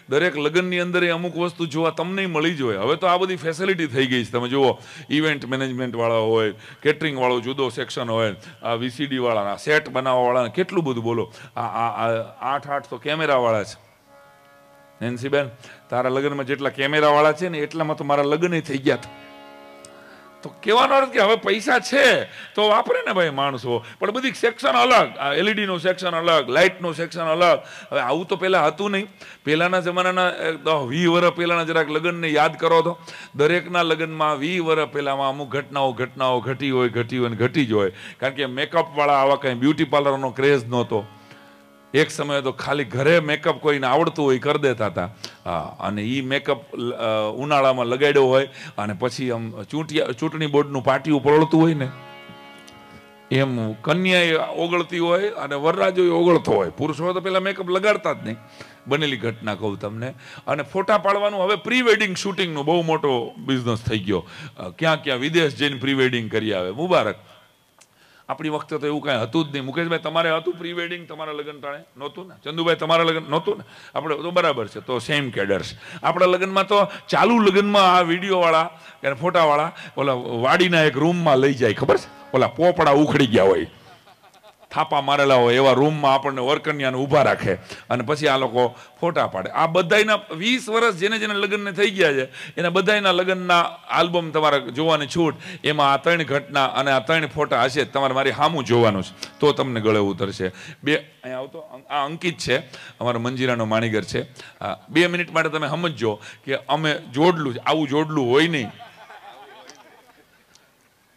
દરેક લગ્નની અંદર અમુક વસ્તુ જોવા તમને મળી જ હોય. હવે તો આ બધી ફેસિલિટી થઈ ગઈ છે. તમે જુઓ, ઇવેન્ટ મેનેજમેન્ટવાળા હોય, કેટરિંગવાળો જુદો સેક્શન હોય, આ VCD વાળા, સેટ બનાવવાવાળા, કેટલું બધું બોલો. આ 8 તો કેમેરાવાળા છે. નેન્સીબેન, તારા લગ્નમાં જેટલા કેમેરાવાળા છે ને એટલામાં તો મારા લગ્ન થઈ ગયા હતા. તો કહેવાનો અર્થ કે હવે પૈસા છે તો વાપરે ને ભાઈ માણસો, પણ બધી સેક્શન અલગ, LED નું સેક્શન અલગ, લાઇટનું સેક્શન અલગ. હવે આવું તો પહેલાં હતું નહીં. પહેલાંના જમાનાના 20 વર્ષ પહેલાંના જરાક લગ્નને યાદ કરો તો દરેકના લગ્નમાં 20 વર્ષ પહેલાંમાં અમુક ઘટનાઓ ઘટી હોય ને ઘટી જ હોય. કારણ કે મેકઅપવાળા આવા કંઈ બ્યુટી પાર્લરનો ક્રેઝ નહોતો. એક સમયે તો ખાલી ઘરે મેકઅપ કોઈને આવડતું હોય કરી દેતા હતા. અને એ મેકઅપ ઉનાળામાં લગાડ્યો હોય અને પછી આમ ચૂંટણી બોર્ડનું પાટિયું પરોળતું હોય ને એમ કન્યા ઓગળતી હોય અને વરરાજો ઓગળતો હોય. પુરુષો તો પેલા મેકઅપ લગાડતા જ નહીં. બનેલી ઘટના કહું તમને. અને ફોટા પાડવાનું હવે પ્રી વેડિંગ શૂટિંગનો બહુ મોટો બિઝનેસ થઈ ગયો. ક્યાં વિદેશ જઈને પ્રી વેડિંગ કરી આવે. મુબારક. આપણી વખતે તો એવું કાંઈ હતું જ નહીં. મુકેશભાઈ, તમારે હતું પ્રી વેડિંગ તમારા લગ્ન ટાણે? નહોતું ને? ચંદુભાઈ, તમારા લગ્ન નહોતું ને? આપણે તો બરાબર છે, તો સેમ કેડર્સ. આપણા લગ્નમાં તો ચાલુ લગ્નમાં આ વિડીયોવાળા અને ફોટાવાળા ઓલા વાડીના એક રૂમમાં લઈ જાય, ખબર છે? ઓલા પોપડા ઉખડી ગયા હોય, થાપા મારેલા હોય એવા રૂમમાં આપણને વરકન્યાને ઊભા રાખે અને પછી આ લોકો ફોટા પાડે. આ બધાયના 20 વર્ષ જેને લગ્નને થઈ ગયા છે એના બધાયના લગ્નના આલ્બમ તમારે જોવાની છૂટ. એમાં આ 3 ઘટના અને આ 3 ફોટા હશે. તમારે મારી સામું જોવાનું છે તો તમને ગળે ઉતરશે. અહીંયા આવતો આ અંકિત છે, અમારા મંજીરાનો માણીગર છે. 2 મિનિટ માટે તમે સમજજો કે અમે જોડલું આવું જોડલું હોય નહીં,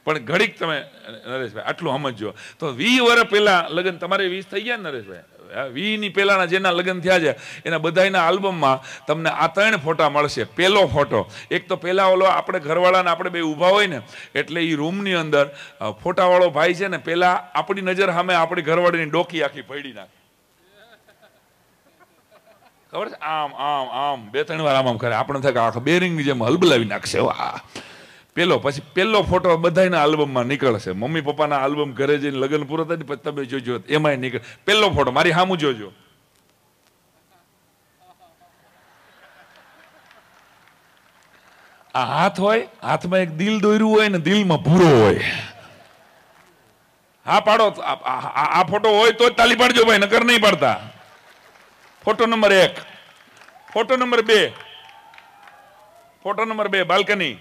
પણ ઘડીક તમે નરેશભાઈ આટલું સમજો તો 20 વર્ષ પહેલા લગ્ન તમારે 20 થઈ ગયા ને નરેશભાઈ? 20 ની પહેલાના જેના લગ્ન થયા છે એના બધાના આલ્બમમાં તમને આ 3 ફોટા મળશે. પહેલો ફોટો, એક તો પહેલા ઓલો આપણે ઘરવાળાને આપણે બે ઊભા હોય ને એટલે એ રૂમની અંદર ફોટાવાળો ભાઈ છે ને પહેલા આપણી નજર સામે આપણી ઘરવાળીની ડોકી આખી પડી નાખે, ખબર છે? આમ 2-3 વાર આમ કરે. આપણે થાય કે આખા બેરિંગની જેમ હલબલાવી નાખશે. પછી પહેલો ફોટો બધાના આલ્બમમાં નીકળશે. મમ્મી પપ્પાના આલ્બમ ઘરે જઈને લગ્ન પૂરો થાય પછી તમે જોજો એમાંય નીકળે. પહેલો ફોટો મારી સામું જોજો. આ હાથ હોય, હાથમાં એક દિલ દોર્યું હોય ને દિલમાં ભૂરો હોય. હા પાડો. આ ફોટો હોય તો જ તાલી પાડજો ભાઈ, નકર નહીં પાડતા. Photo number 1. Photo number 2. Photo number 2 balcony.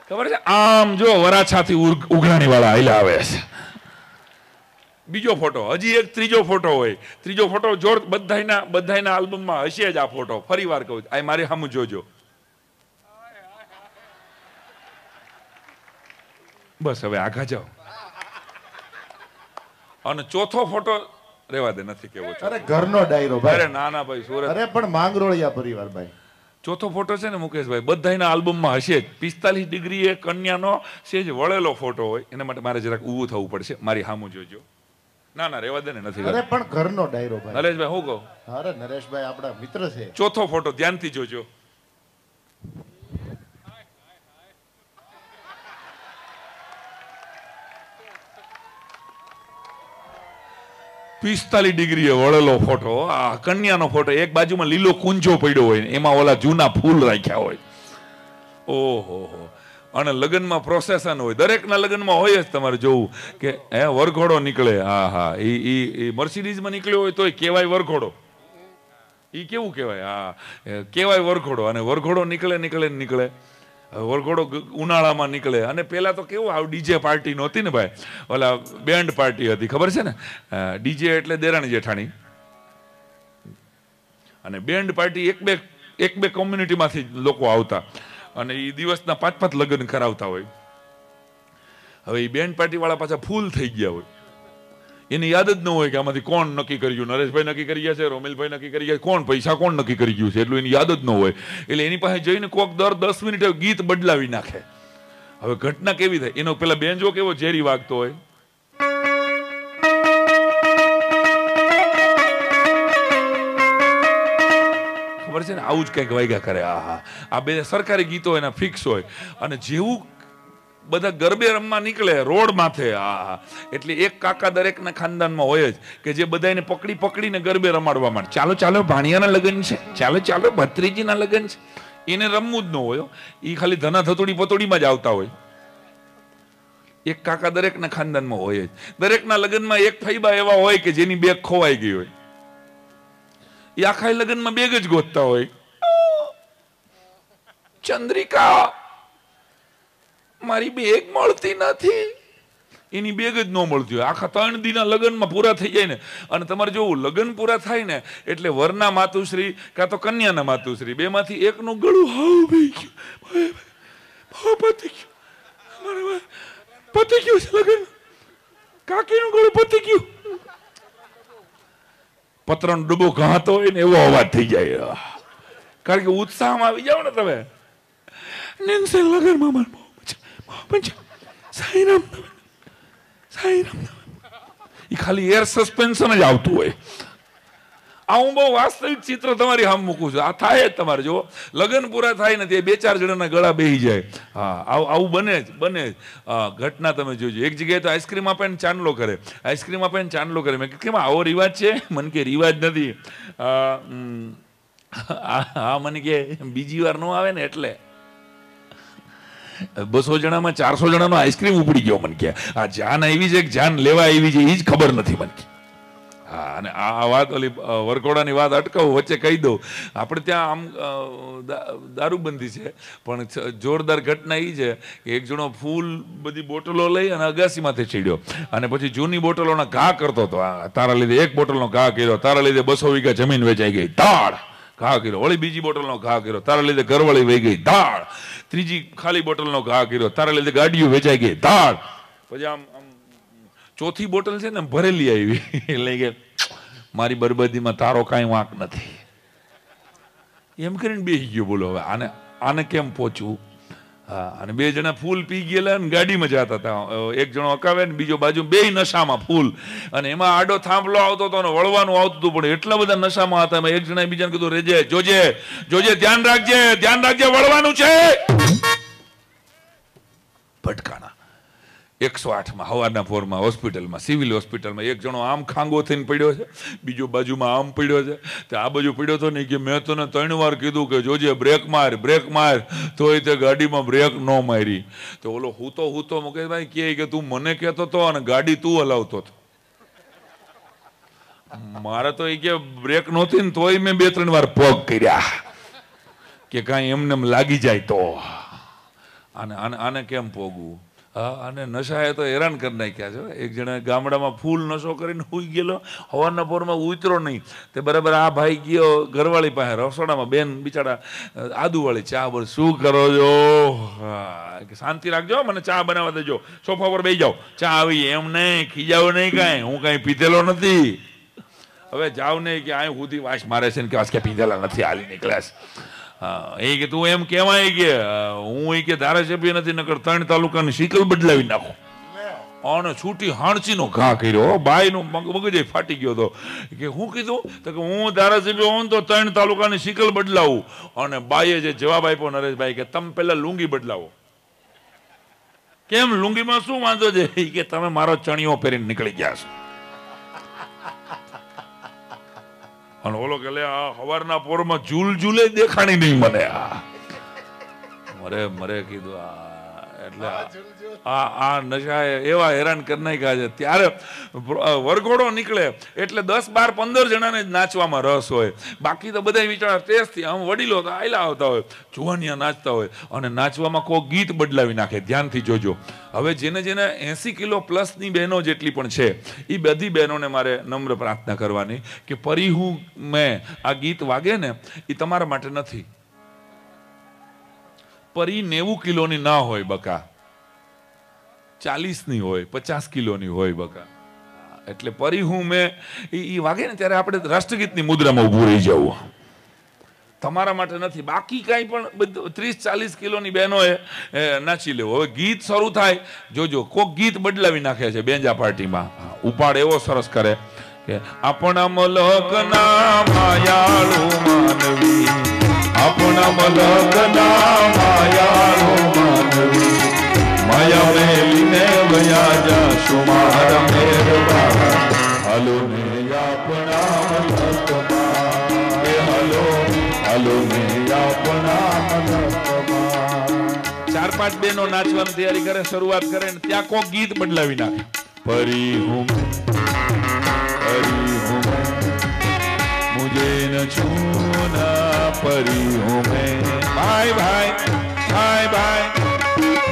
ખબર છે? આમ જો વરાછાથી ઉઘરાણી વાળા આયલા આવે છે. બીજો ફોટો, હજી એક ત્રીજો ફોટો હોય. ત્રીજો ફોટો જોડ બધાયના આલ્બમમાં હશે જ આ ફોટો. ફરી વાર કહું, આ મારી સામું જોજો. બસ હવે આગા જાઓ. અને ચોથો ફોટો રેવા દે, નથી કેવો. અરે ઘરનો ડાયરો ભાઈ. અરે ના ભાઈ સુરત. અરે પણ માંગરોળિયા પરિવાર ભાઈ. ચોથો ફોટો છે ને મુકેશભાઈ, બધાના આલ્બમમાં હશે જ. 45 ડિગ્રી એ કન્યાનો સેજ વળેલો ફોટો હોય. એના માટે મારે જરાક ઊભું થવું પડશે. મારી સામું જોજો. ના રેવા દે ને, નથી. અરે પણ ઘરનો ડાયરો ભાઈ. નરેશભાઈ હું કહું? અરે નરેશભાઈ આપણા મિત્ર છે. ચોથો ફોટો ધ્યાનથી જોજો. પિસ્તાલીસ ડિગ્રીએ વળેલો ફોટો. આ કન્યાનો ફોટો. એક બાજુમાં લીલો કુંજો પડ્યો હોય, એમાં ઓલા જૂના ફૂલ રાખ્યા હોય. ઓહો. અને લગ્નમાં પ્રોસેસન હોય. દરેકના લગ્નમાં હોય જ. તમારે જોવું કે વરઘોડો નીકળે. એ મર્સિડીઝમાં નીકળ્યો હોય તોય કહેવાય વરઘોડો. એ કેવું કહેવાય? કહેવાય વરઘોડો. અને વરઘોડો નીકળે. વરઘોડો ઉનાળામાં નીકળે. અને પેલા તો કેવું આવું ડીજે પાર્ટી નહોતી ને ભાઈ, ઓલા બેન્ડ પાર્ટી હતી, ખબર છે ને? ડીજે એટલે દેરાણી જેઠાણી. અને બેન્ડ પાર્ટી એક બે કોમ્યુનિટીમાંથી લોકો આવતા અને એ દિવસના 5-5 લગ્ન કરાવતા હોય. હવે એ બેન્ડ પાર્ટી વાળા પાછા ફૂલ થઈ ગયા હોય. એની યાદ જ ન હોય કે આમાંથી કોણ નક્કી કરી ગયું. નરેશભાઈ નક્કી કરી ગયા છે, રોમિલભાઈ નક્કી કરી ગયા, કોણ પૈસા કોણ નક્કી કરી ગયું છે, એટલું એની યાદ જ ન હોય. એટલે એની પાસે જઈને કોક દર 10 મિનિટે ગીત બદલાવી નાખે. હવે ઘટના કેવી થાય? એનો પેલા બેન્જો કેવો ઝેરી વાગતો હોય. ખબર છે ને? આવું જ કંઈક વાગ્યા કરે. આ બે સરકારી ગીતો એના ફિક્સ હોય. અને જેવું બધા ગરબે રમવા નીકળે રોડ માથે. એટલે એક કાકા દરેકના ખાનદાનમાં હોય જ કે જે બધાને પકડી પકડીને ગરબે રમાડવા માંડે. ચાલો ચાલો ભાણિયાના લગ્ન છે, ચાલો ચાલો ભત્રીજીના લગ્ન છે. એને રમવું જ ન હોય, એ ખાલી ધના થતોડી પતોડીમાં જ આવતા હોય. એક કાકા દરેકના ખાનદાનમાં હોય જ. દરેકના લગ્નમાં એક ફૈબા એવા હોય કે જેની બેગ ખોવાઈ ગઈ હોય. એ આખા લગ્નમાં બેગ જ ગોતતા હોય. ચંદ્રિકા, મારી બેગ મળતી નથી. એની બેગ જ ન મળતી હોય. આખા 3 દિના લગ્નમાં પૂરા થઈ જાય ને, અને તમારે જોવું લગ્ન પૂરા થાય ને એટલે વરના માતુશ્રી કાં તો કન્યાના માતુશ્રી બેમાંથી એકનું ગળું હાવ ભઈ ગયું, પતી ગયું, પતી ગયું છે લગ્ન, કાકીનું ગળું પતી ગયું. પત્રનો ડબ્બો ઘાતો હોય ને એવો અવાજ થઈ જાય. કારણ કે ઉત્સાહમાં આવી જાવ ને તમે. નેન્સે લગનમાં સાઈરામ સાઈરામ, એ ખાલી એર સસ્પેન્શન જ આવતું હોય. આ હું બહુ વાસ્તવિક ચિત્ર તમારી સામે મૂકું છું. આ થાય જ તમારે જો લગ્ન પૂરા થાય ને તે 2-4 જણાના ગળા બેહી જાય. હા, આવું બને જ બને જ. ઘટના તમે જોજો. એક જગ્યાએ તો આઈસ્ક્રીમ આપે ને ચાંદલો કરે, આઈસ્ક્રીમ આપે ને ચાંદલો કરે. મેં કીધું આવો રિવાજ છે? મને કે રિવાજ નથી. હા, મને કે બીજી વાર ન આવે ને એટલે 200 જણામાં 400 જણાનો આઈસ્ક્રીમ ઉપડી ગયો. મને કે આ જાન આવી છે કે જાન લેવા આવી છે એ જ ખબર નથી મને. હા, અને આ વાત ઓલી વરઘોડાની વાત અટકાવું વચ્ચે કહી દઉં. આપણે ત્યાં આમ દારૂબંધી છે, પણ જોરદાર ઘટના એ છે કે એક જણો ફૂલ બધી બોટલો લઈ અને અગાસીમાંથી ચડ્યો અને પછી જૂની બોટલોના ઘા કરતો હતો. તારા લીધે 1 બોટલનો ઘા કર્યો, તારા લીધે 200 વીઘા જમીન વેચાઈ ગઈ, તાળ ઘા કર્યો. વળી બીજી બોટલનો ઘા કર્યો, તારા લીધે ઘરવાળી વહી ગઈ, તાળ. ત્રીજી ખાલી બોટલનો ઘા કર્યો, તારા લીધે ગાડીઓ વેચાઈ ગઈ, તાળ. પછી આમ ચોથી બોટલ છે ને ભરેલી આવી. એટલે કે મારી બરબાદીમાં તારો કાંઈ વાંક નથી એમ કરીને બેસી ગયો. બોલો હવે આને કેમ પહોંચવું? હા, અને 2 જણા ફૂલ પી ગયેલા ને ગાડીમાં જતા હતા. એક જણો અકાવે ને બીજો બાજુ, 2 નશામાં ફૂલ. અને એમાં આડો થાંભલો આવતો હતો ને વળવાનું આવતું હતું, પણ એટલા બધા નશામાં હતા. એક જણા બીજાને કીધું રેજે, જોજે જોજે, ધ્યાન રાખજે, ધ્યાન રાખજે, વળવાનું છે. ભટકાણા. 108માં હવારના પોરમાં હોસ્પિટલમાં, સિવિલ હોસ્પિટલમાં. એક જણો આમ ખાંગો થઈને પડ્યો છે, બીજો બાજુમાં આમ પડ્યો છે. તો આ બાજુ પડ્યો હતો ને કે મેં તને 3 વાર કીધું કે જોજે, બ્રેક માર, બ્રેક માર, તોય તે ગાડીમાં બ્રેક ન મારી. તો ઓલો હૂતો મુકેશભાઈ કહે કે તું મને કહેતો હતો અને ગાડી તું હલાવતો હતો. મારે તો એ કે બ્રેક નહોતી ને તોય મેં 2-3 વાર પગ કર્યા કે કાંઈ એમને લાગી જાય તો. આને કેમ પોગવું? અને નશાએ તો હેરાન કરી નાખ્યા છે. એક જણા ગામડામાં ફૂલ નશો કરીને સૂઈ ગયેલો, હવારના પોરમાં ઉતરો નહીં. તે બરાબર આ ભાઈ ગયો ઘરવાળી પાસે રસોડામાં, બેન બિચારા આદુવાળી ચા બોલ, શું કરો છો? શાંતિ રાખજો, મને ચા બનાવવા દેજો, સોફા પર બેસી જાઓ, ચા આવી. એમ નહીં, ખીજાવ નહીં કાંઈ, હું કાંઈ પીધેલો નથી. હવે જાવ નહીં કે આ સુધી વાસ મારે છે ને કે વાસ કે પીધેલા નથી, હાલી નીકળ્યા. એ કે તું એમ કહેવાય કે હું કે ધારાસભ્ય નથી, નકર 3 તાલુકાની શીકલ બદલાવી નાખો. અને છૂટી હાણચીનો ઘા કર્યો. બાઈનો મગજ ફાટી ગયો હતો કે હું કીધું તો કે હું ધારાસભ્ય હોઉં તો 3 તાલુકાની શીકલ બદલાવું. અને બાઈએ જે જવાબ આપ્યો નરેશભાઈ કે તમે પેલા લુંગી બદલાવો. કેમ, લુંગીમાં શું વાંધો છે? કે તમે મારો ચણિયો પહેરીને નીકળી ગયા છો. અને ઓલો કે આ સવારના પોરમાં ઝૂલે દેખાણી નહીં મને. મરે કીધું એટલે આ નશાએ એવા હેરાન કરી નાખ્યા છે. ત્યારે વરઘોડો નીકળે એટલે 10, 12, 15 જણાને જ નાચવામાં રસ હોય. બાકી તો બધા વિચાર ટેસ્ટથી આમ વડીલો તો આયલા આવતા હોય, જુવાનિયા નાચતા હોય, અને નાચવામાં કોઈ ગીત બદલાવી નાખે. ધ્યાનથી જોજો. હવે જેને 80 કિલો પ્લસની બહેનો જેટલી પણ છે, એ બધી બહેનોને મારે નમ્ર પ્રાર્થના કરવાની કે પરિહું મેં આ ગીત વાગે ને એ તમારા માટે નથી. પરી 90 કિલોની ના હોય બકા, 40ની હોય, 50 કિલોની હોય બકા. એટલે પરિહું મેં એ વાગે ને ત્યારે આપણે રાષ્ટ્રગીતની મુદ્રામાં ઊભું રહી જવું. તમારા માટે નથી. બાકી કાંઈ પણ બધું 30-40 કિલોની બહેનોએ નાચી લેવું. હવે ગીત શરૂ થાય, જોજો કોક ગીત બદલાવી નાખે છે બેન્જા પાર્ટીમાં. ઉપાડ એવો સરસ કરે કે આપણા મલકના માયાળુ માનવી, આપણા મલકના માયાળુ માનવી, માયા મેલીને વયા જાશું મારા મહેરબાન હાલો ને આપણા મલકમાં એ હાલો હાલો ને આપણા મલકમાં 4-5 બહેનો નાચવાની તૈયારી કરે શરૂઆત કરે ને ત્યાં કોક ગીત બદલાવી નાખે પરી હું मुझे न छूना परी हूँ मैं भाई भाई भाई भाई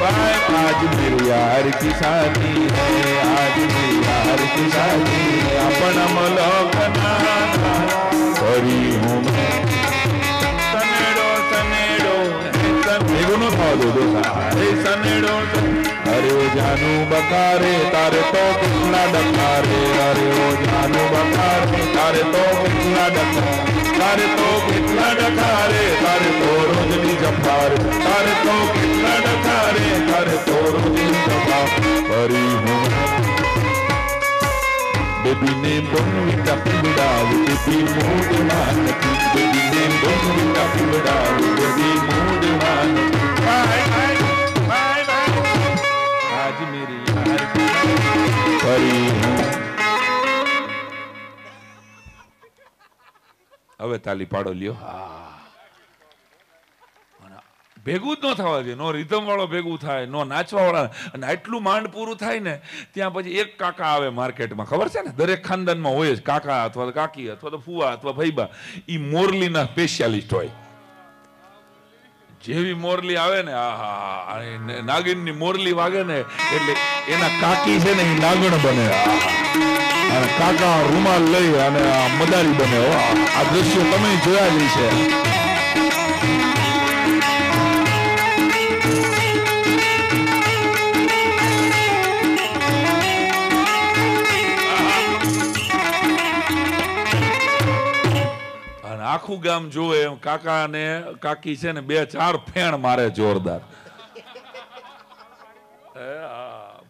भाई आज मेरे यार की शादी है आज मेरे यार की शादी है अपना मलकना परी हूँ मैं सनेडो सनेडो एगो नो था दो अरे सनेडो अरे ओ जानू बकारे तारे तो कितना डकारे अरे ओ जानू बकारे तारे तो कितना डकारे तारे तो कितना डकारे तारे तो रोजनी जफार तारे तो कितना डकारे तारे तो रोजनी जफार परी हूँ बेबी ने बोनविटा पिबड़ाव बेबी मूड मानती बेबी ने बोनविटा पिबड़ाव बेबी मूड मानती बाय बाय बाय बाय आज मेरी यार परी हूँ હવે તાલી પાડો લ્યો ભેગું જ ન થવા દે નો રીધમ વાળો ભેગું થાય નો નાચવા વાળા અને આટલું માંડ પૂરું થાય ને ત્યાં પછી એક કાકા આવે માર્કેટમાં ખબર છે ને દરેક ખાનદાનમાં હોય જ કાકા અથવા તો કાકી અથવા તો ફુવા અથવા ભાઈબા ઈ મોરલીના સ્પેશિયાલિસ્ટ હોય જેવી મોરલી આવે ને આહા નાગિનની મોરલી વાગે ને એટલે એના કાકી છે ને એ નાગણ બને અને કાકા રૂમાલ લઈ અને મદારી બને આ દ્રશ્ય તમે જોયા જ છે આખું ગામ જોવે એમ કાકા ને કાકી છે ને 2-4 ફેણ મારે જોરદાર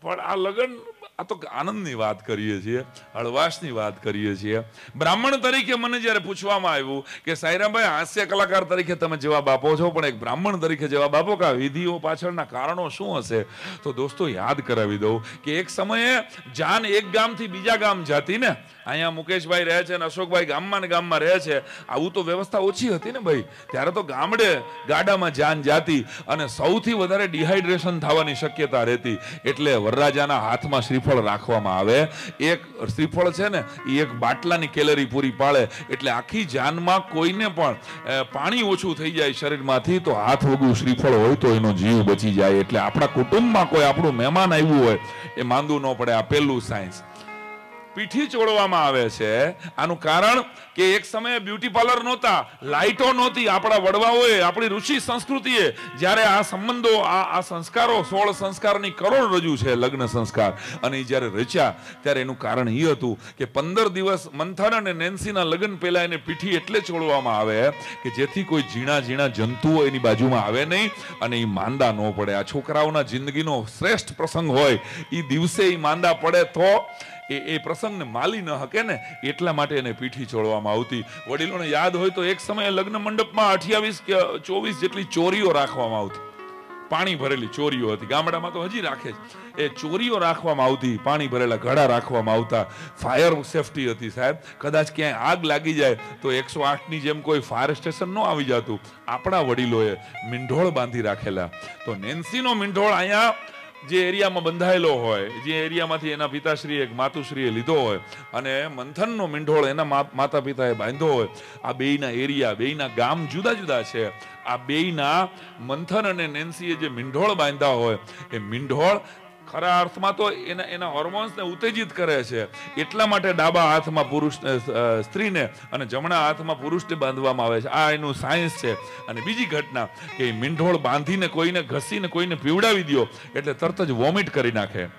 પણ આ લગન આ તો આનંદની વાત કરીએ છીએ હળવાશની વાત કરીએ છીએ બ્રાહ્મણ તરીકે મને જ્યારે પૂછવામાં આવ્યું કે સાયરાભાઈ હાસ્ય કલાકાર તરીકે તમે જવાબ આપો છો પણ એક બ્રાહ્મણ તરીકે જવાબ આપો કે આ વિધિઓ પાછળના કારણો શું હશે તો દોસ્તો યાદ કરાવી દઉં કે એક સમયે જાન એક ગામથી બીજા ગામ જતી ને અહીંયા મુકેશભાઈ રહે છે અને અશોકભાઈ ગામમાં ને ગામમાં રહે છે આવું તો વ્યવસ્થા ઓછી હતી ને ભાઈ ત્યારે તો ગામડે ગાડામાં જાન જાતી અને સૌથી વધારે ડિહાઇડ્રેશન થવાની શક્યતા રહેતી એટલે વરરાજાના હાથમાં શ્રીફળ રાખવામાં આવે એક શ્રીફળ છે ને એ એક બાટલાની કેલરી પૂરી પાડે એટલે આખી જાનમાં કોઈને પણ પાણી ઓછું થઈ જાય શરીરમાંથી તો હાથ વગું શ્રીફળ હોય તો એનો જીવ બચી જાય એટલે આપણા કુટુંબમાં કોઈ આપણું મહેમાન આવ્યું હોય એ માંદું ન પડે આ પહેલું સાયન્સ પીઠી ચોળવામાં આવે છે આનું કારણ કે એક સમયે બ્યુટી પાર્લર નહોતા લાઇટો નહોતી આપણા વડવાઓએ આપણી ઋષિ સંસ્કૃતિએ જ્યારે આ સંબંધો આ સંસ્કારો 16 સંસ્કારની કરોડરજ્જુ છે લગ્ન સંસ્કાર અને જ્યારે રચ્યા ત્યારે એનું કારણ એ હતું કે 15 દિવસ મંથન અને નેન્સીના લગ્ન પહેલા એને પીઠી એટલે ચોળવામાં આવે કે જેથી કોઈ ઝીણા ઝીણા જંતુઓ એની બાજુમાં આવે નહીં અને એ માંદા ન પડે આ છોકરાઓના જિંદગીનો શ્રેષ્ઠ પ્રસંગ હોય એ દિવસે એ માંદા પડે તો એ પ્રસંગને માલી ન હકે ને એટલા માટે એને પીઠી ચોળવામાં આવતી વડીલોને યાદ હોય તો એક સમયે લગ્ન મંડપમાં 28 કે 24 જેટલી ચોરીઓ રાખવામાં આવતી પાણી ભરેલી ચોરીઓ હતી ગામડામાં તો હજી રાખે છે એ ચોરીઓ રાખવામાં આવતી પાણી ભરેલા ઘડા રાખવામાં આવતા ફાયર સેફટી હતી સાહેબ કદાચ ક્યાંય આગ લાગી જાય તો 108ની જેમ કોઈ ફાયર સ્ટેશન ન આવી જતું આપણા વડીલોએ મીંઢોળ બાંધી રાખેલા તો નેન્સીનો મીંઢોળ અહીંયા જે એરિયામાં બંધાયેલો હોય જે એરિયામાંથી એના પિતાશ્રીએ માતુશ્રીએ લીધો હોય અને મંથનનો મીંઢોળ એના માતા પિતાએ બાંધ્યો હોય આ બેયના એરિયા બેયના ગામ જુદા જુદા છે આ બેયના મંથન અને નેન્સીએ જે મીંઢોળ બાંધ્યા હોય એ મીંઢોળ ખરા અર્થમાં તો એના હોર્મોન્સને ઉત્તેજિત કરે છે એટલા માટે ડાબા હાથમાં પુરુષ સ્ત્રીને અને જમણા હાથમાં પુરુષને બાંધવામાં આવે છે આ એનું સાયન્સ છે અને બીજી ઘટના કે મીંઢોળ બાંધીને કોઈને ઘસીને કોઈને પીવડાવી દો એટલે તરત જ વોમિટ કરી નાખે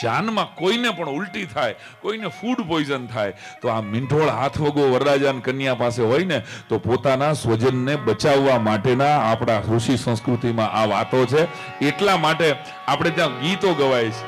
જાનમાં કોઈને પણ ઉલટી થાય કોઈને ફૂડ પોઈઝન થાય તો આ મીંઢોળ હાથ વગો વરરાજા કન્યા પાસે હોય ને તો પોતાના સ્વજનને બચાવવા માટેના આપણા ઋષિ સંસ્કૃતિમાં આ વાતો છે એટલા માટે આપણે ત્યાં ગીતો ગવાય છે